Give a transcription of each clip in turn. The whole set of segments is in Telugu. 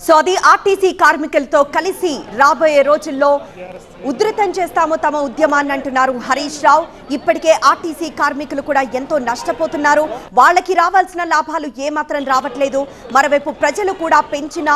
సో అది ఆర్టీసీ కార్మికులతో కలిసి రాబోయే రోజుల్లో ఉధృతం చేస్తాము తమ ఉద్యమాన్ని అంటున్నారు హరీష్ రావు. ఇప్పటికే ఆర్టీసీ కార్మికులు కూడా ఎంతో నష్టపోతున్నారు. వాళ్ళకి రావాల్సిన లాభాలు ఏమాత్రం రావట్లేదు. మరోవైపు ప్రజలు కూడా పెంచిన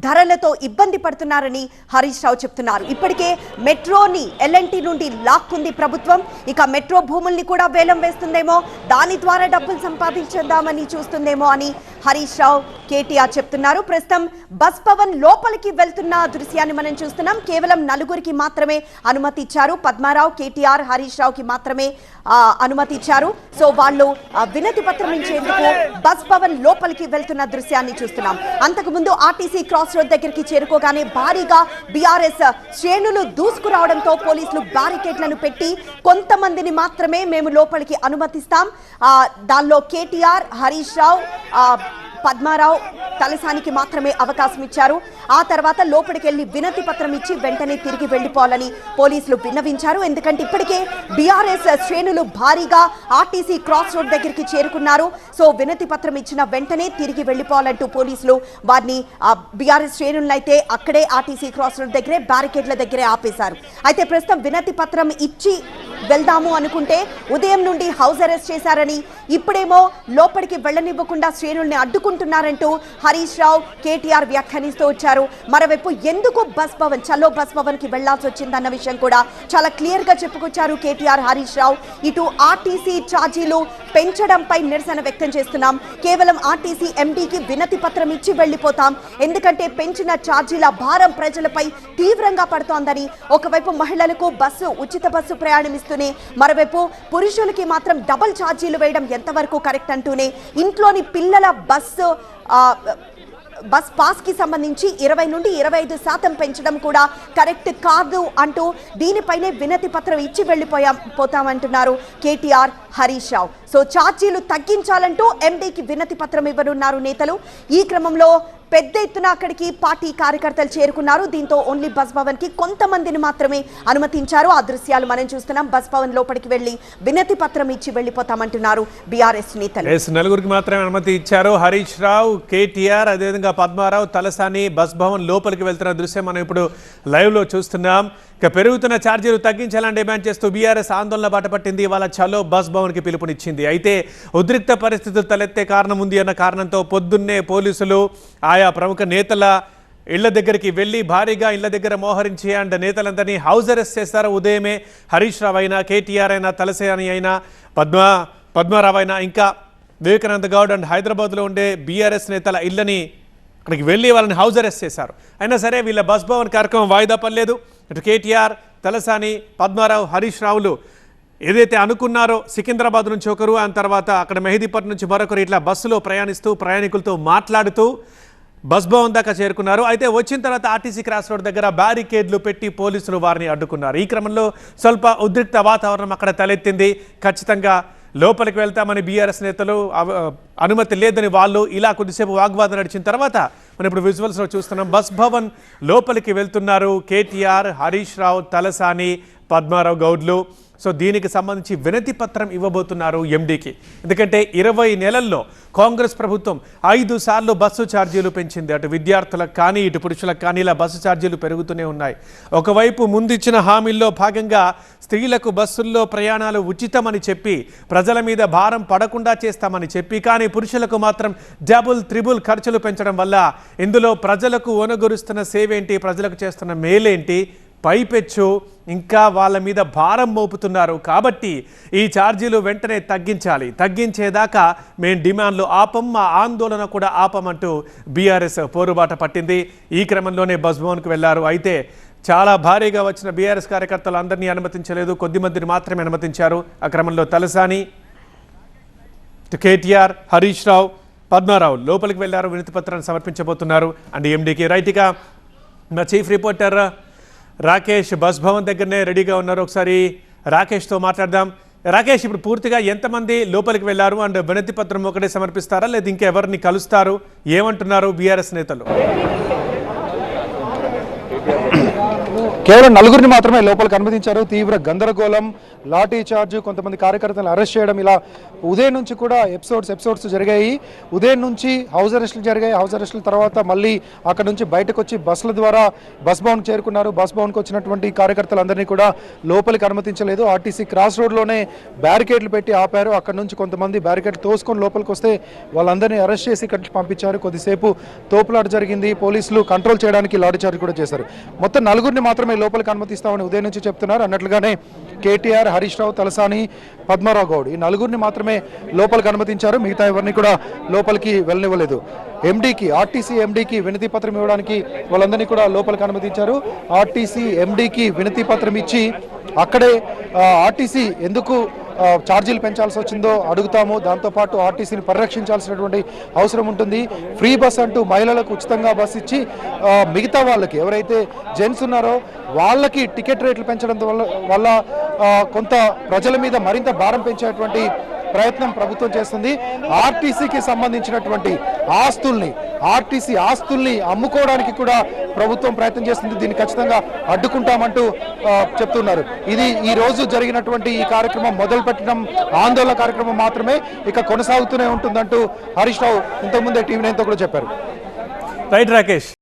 ధరలతో ఇబ్బంది పడుతున్నారని హరీష్ రావు చెప్తున్నారు. ఇప్పటికే మెట్రోని ఎల్ఎన్టీ నుండి లాక్కుంది ప్రభుత్వం. ఇక మెట్రో భూముల్ని కూడా వేలం వేస్తుందేమో, దాని ద్వారా డబ్బులు సంపాదించేద్దామని చూస్తుందేమో అని హరీష్ రావు కేటీఆర్ చెప్తున్నారు. ప్రస్తుతం బస్ భవన్ లోపలికి వెళ్తున్న దృశ్యాన్ని మనం చూస్తున్నాం. కేవలం నలుగురికి మాత్రమే అనుమతి ఇచ్చారు. పద్మారావు, కేటీఆర్, హరీష్ రావుకి మాత్రమే అనుమతి ఇచ్చారు. సో వాళ్ళు వినతి పత్రం ఇచ్చేందుకు బస్ భవన్ లోపలికి వెళ్తున్న దృశ్యాన్ని చూస్తున్నాం. అంతకుముందు ఆర్టీసీ క్రాస్ రోడ్ దగ్గరికి చేరుకోగానే భారీగా బీఆర్ఎస్ శ్రేణులు దూసుకురావడంతో పోలీసులు బ్యారికేడ్లను పెట్టి కొంతమందిని మాత్రమే మేము లోపలికి అనుమతిస్తాం, దానిలో కేటీఆర్, హరీష్ రావు, పద్మారావు, తలసానికి మాత్రమే అవకాశం ఇచ్చారు. ఆ తర్వాత లోపలికి వెళ్లి వినతి పత్రం ఇచ్చి వెంటనే తిరిగి వెళ్లిపోవాలని పోలీసులు విన్నవించారు. ఎందుకంటే ఇప్పటికే బీఆర్ఎస్ శ్రేణులు భారీగా ఆర్టీసీ క్రాస్ రోడ్ దగ్గరికి చేరుకున్నారు. సో వినతి పత్రం ఇచ్చిన వెంటనే తిరిగి వెళ్లిపోవాలంటూ పోలీసులు వారిని బీఆర్ఎస్ శ్రేణులను అయితే అక్కడే ఆర్టీసీ క్రాస్ రోడ్ దగ్గరే బ్యారికేడ్ల దగ్గరే ఆపేశారు. అయితే ప్రస్తుతం వినతి పత్రం ఇచ్చి వెళ్దాము అనుకుంటే ఉదయం నుండి హౌస్ అరెస్ట్ చేశారని, ఇప్పుడేమో లోపలికి వెళ్లనివ్వకుండా శ్రేణుల్ని అడ్డుకుంటున్నారంటూ హరీష్ రావు, కేటీఆర్ వ్యాఖ్యానిస్తూ వచ్చారు. మరోవైపు ఎందుకు చలో బస్ భవన్ కి వెళ్లాల్సి వచ్చిందన్న విషయం కూడా చాలా క్లియర్ గా చెప్పుకొచ్చారు కేటీఆర్, హరీష్ రావు. ఇటు ఆర్టీసీ ఛార్జీలు పెంచడంపై నిరసన వ్యక్తం చేస్తున్నాం. కేవలం ఆర్టీసీ ఎండీకి వినతి పత్రం ఇచ్చి వెళ్లిపోతాం, ఎందుకంటే పెంచిన ఛార్జీల భారం ప్రజలపై తీవ్రంగా పడుతోందని. ఒకవైపు మహిళలకు ఉచిత బస్సు ప్రయాణం ఇస్తూనే, మరోవైపు పురుషులకి మాత్రం డబుల్ ఛార్జీలు వేయడం ఎంతవరకు కరెక్ట్ అంటూనే, ఇంట్లోని పిల్లల బస్ పాస్ కి సంబంధించి 20 నుండి 25% పెంచడం కూడా కరెక్ట్ కాదు అంటూ దీనిపైనే వినతి పత్రం ఇచ్చి పోతామంటున్నారు కేటీఆర్, హరీష్ రావు. సో ఛార్జీలు తగ్గించాలంటూ ఎండీకి వినతి పత్రం ఇవ్వనున్నారు నేతలు. ఈ క్రమంలో పెద్ద ఎత్తున అక్కడికి పార్టీ కార్యకర్తలు చేరుకున్నారు. దీంతో ఓన్లీ బస్ భవన్ కి కొంతమందిని మాత్రమే అనుమతించారు. ఆ దృశ్యాలు మనం చూస్తున్నాం. బస్ భవన్ లోపలికి వెళ్లి వినతి పత్రం ఇచ్చి వెళ్లిపోతామంటున్నారు బీఆర్ఎస్ నేతలు. నలుగురికి మాత్రమే అనుమతి ఇచ్చారు. హరీష్ రావు, కేటీఆర్, అదేవిధంగా పద్మారావు, తలసాని బస్ భవన్ లోపలికి వెళ్తున్న దృశ్యం మనం ఇప్పుడు లైవ్ లో చూస్తున్నాం. ఇక పెరుగుతున్న ఛార్జీలు తగ్గించాలని డిమాండ్ చేస్తూ బీఆర్ఎస్ ఆందోళన బాటపట్టింది. ఇవాళ చలో బస్ భవన్కి పిలుపునిచ్చింది. అయితే ఉద్రిక్త పరిస్థితులు తలెత్తే కారణం ఉంది అన్న కారణంతో పొద్దున్నే పోలీసులు ఆయా ప్రముఖ నేతల ఇళ్ల దగ్గరికి వెళ్ళి భారీగా ఇళ్ల దగ్గర మోహరించి అండ్ నేతలందరినీ హౌస్ అరెస్ట్ చేస్తారు. ఉదయమే హరీష్ రావు అయినా, కేటీఆర్ అయినా, తలసాని అయినా, పద్మారావు అయినా, ఇంకా వివేకానంద గౌడ్ అండ్ హైదరాబాద్లో ఉండే బీఆర్ఎస్ నేతల ఇళ్లని అక్కడికి వెళ్ళి వాళ్ళని హౌస్ అరెస్ట్ చేశారు. అయినా సరే వీళ్ళ బస్ భవన్ కార్యక్రమం వాయిదా పడలేదు. ఇటు కేటీఆర్, తలసాని, పద్మారావు, హరీష్ రావులు ఏదైతే అనుకున్నారో సికింద్రాబాద్ నుంచి ఒకరు, ఆ తర్వాత అక్కడ మెహదీపట్నం నుంచి మరొకరు ఇట్లా బస్సులో ప్రయాణిస్తూ ప్రయాణికులతో మాట్లాడుతూ బస్ భవన్ దాకా చేరుకున్నారు. అయితే వచ్చిన తర్వాత ఆర్టీసీ క్రాస్ రోడ్ దగ్గర బ్యారికేడ్లు పెట్టి పోలీసులు వారిని అడ్డుకున్నారు. ఈ క్రమంలో స్వల్ప ఉద్రిక్త వాతావరణం అక్కడ తలెత్తింది. ఖచ్చితంగా లోపలికి వెళ్తామని బీఆర్ఎస్ నేతలు, అనుమతి లేదని వాళ్ళు, ఇలా కొద్దిసేపు వాగ్వాదం నడిచిన తర్వాత మనం ఇప్పుడు విజువల్స్లో చూస్తున్నాం. బస్ భవన్ లోపలికి వెళ్తున్నారు కేటీఆర్, హరీష్ రావు, తలసాని, పద్మారావు గౌడ్లు. సో దీనికి సంబంధించి వినతి పత్రం ఇవ్వబోతున్నారు ఎండీకి. ఎందుకంటే 20 నెలల్లో కాంగ్రెస్ ప్రభుత్వం 5 సార్లు బస్సు ఛార్జీలు పెంచింది. అటు విద్యార్థులకు కానీ, ఇటు పురుషులకు కానీ ఇలా బస్సు ఛార్జీలు పెరుగుతూనే ఉన్నాయి. ఒకవైపు ముందిచ్చిన హామీల్లో భాగంగా స్త్రీలకు బస్సుల్లో ప్రయాణాలు ఉచితమని చెప్పి, ప్రజల మీద భారం పడకుండా చేస్తామని చెప్పి, కానీ పురుషులకు మాత్రం డబుల్ త్రిబుల్ ఖర్చులు పెంచడం వల్ల ఇందులో ప్రజలకు ఓనగొరుస్తున్న సేవేంటి, ప్రజలకు చేస్తున్న మేలేంటి, పైపెచ్చు ఇంకా వాళ్ళ మీద భారం మోపుతున్నారు. కాబట్టి ఈ ఛార్జీలు వెంటనే తగ్గించాలి, తగ్గించేదాకా మేము డిమాండ్లు ఆపం, మా ఆందోళన కూడా ఆపమంటూ బీఆర్ఎస్ పోరుబాట పట్టింది. ఈ క్రమంలోనే బస్ భవన్కు వెళ్లారు. అయితే చాలా భారీగా వచ్చిన బీఆర్ఎస్ కార్యకర్తలు అందరినీ అనుమతించలేదు, కొద్దిమందిని మాత్రమే అనుమతించారు. ఆ క్రమంలో తలసాని, కేటీఆర్, హరీష్ రావు, పద్మారావు లోపలికి వెళ్లారు, వినతి పత్రాన్ని సమర్పించబోతున్నారు. అండ్ ఎండీకి రైట్గా మా chief reporter Rakesh bus Bhavan దగ్గరనే రెడీగా ఉన్నారు. ఒకసారి రాకేష్తో మాట్లాడదాం. రాకేష్, ఇప్పుడు పూర్తిగా ఎంతమంది లోపలికి వెళ్ళారు అండ్ వినతి పత్రం ఒకటే సమర్పిస్తారా, లేదా ఇంకెవరిని కలుస్తారు, ఏమంటున్నారు బీఆర్ఎస్ నేతలు? కేవలం నలుగురిని మాత్రమే లోపలికి అనుమతించారు. తీవ్ర గందరగోళం, లాఠీ చార్జ్, కొంతమంది కార్యకర్తలను అరెస్ట్ చేయడం, ఇలా ఉదయం నుంచి కూడా ఎపిసోడ్స్ జరిగాయి. ఉదయం నుంచి హౌస్ అరెస్టులు జరిగాయి. హౌస్ అరెస్టుల తర్వాత మళ్ళీ అక్కడ నుంచి బయటకు వచ్చి బస్సుల ద్వారా బస్ భవన్ చేరుకున్నారు. బస్ భవన్కి వచ్చినటువంటి కార్యకర్తలందరినీ కూడా లోపలికి అనుమతించలేదు. ఆర్టీసీ క్రాస్ రోడ్లోనే బ్యారికేడ్లు పెట్టి ఆపారు. అక్కడ నుంచి కొంతమంది బ్యారికేడ్ తోసుకొని లోపలికి వస్తే వాళ్ళందరినీ అరెస్ట్ చేసి ఇక్కడికి పంపించారు. కొద్దిసేపు తోపులాట జరిగింది. పోలీసులు కంట్రోల్ చేయడానికి లాఠీ చార్జ్ కూడా చేశారు. మొత్తం నలుగురిని మాత్రమే లోపలికి అనుమతిస్తామని ఉదయం నుంచి చెప్తున్నారు. అన్నట్లుగానే కేటీఆర్, హరీష్ రావు, తలసాని, పద్మారావు గౌడ్, ఈ నలుగురిని మాత్రమే లోపలికి అనుమతించారు. మిగతా ఎవరిని కూడా లోపలికి వెళ్ళనివ్వలేదు. ఆర్టీసీ ఎండీకి వినతి పత్రం ఇవ్వడానికి వాళ్ళందరినీ కూడా లోపలికి అనుమతించారు. ఆర్టీసీ ఎండీకి వినతి పత్రం ఇచ్చి అక్కడే ఆర్టీసీ ఎందుకు ఛార్జీలు పెంచాల్సి వచ్చిందో అడుగుతాము. దాంతోపాటు ఆర్టీసీని పరిరక్షించాల్సినటువంటి అవసరం ఉంటుంది. ఫ్రీ బస్ అంటూ మహిళలకు ఉచితంగా బస్ ఇచ్చి మిగతా వాళ్ళకి, ఎవరైతే జెంట్స్ ఉన్నారో వాళ్ళకి టికెట్ రేట్లు పెంచడం వల్ల కొంత ప్రజల మీద మరింత భారం పెంచేటువంటి ప్రయత్నం ప్రభుత్వం చేస్తుంది. ఆర్టీసీకి సంబంధించినటువంటి ఆర్టీసీ ఆస్తుల్ని అమ్ముకోవడానికి కూడా ప్రభుత్వం ప్రయత్నం చేస్తుంది. దీన్ని ఖచ్చితంగా అడ్డుకుంటామంటూ చెప్తున్నారు. ఇది ఈ రోజు జరిగినటువంటి ఈ కార్యక్రమం మొదలుపెట్టడం ఆందోళన కార్యక్రమం మాత్రమే, ఇక కొనసాగుతూనే ఉంటుందంటూ హరీష్ రావు ఇంతకుముందే టీవీ 9తో కూడా చెప్పారు. రైట్ రాకేష్.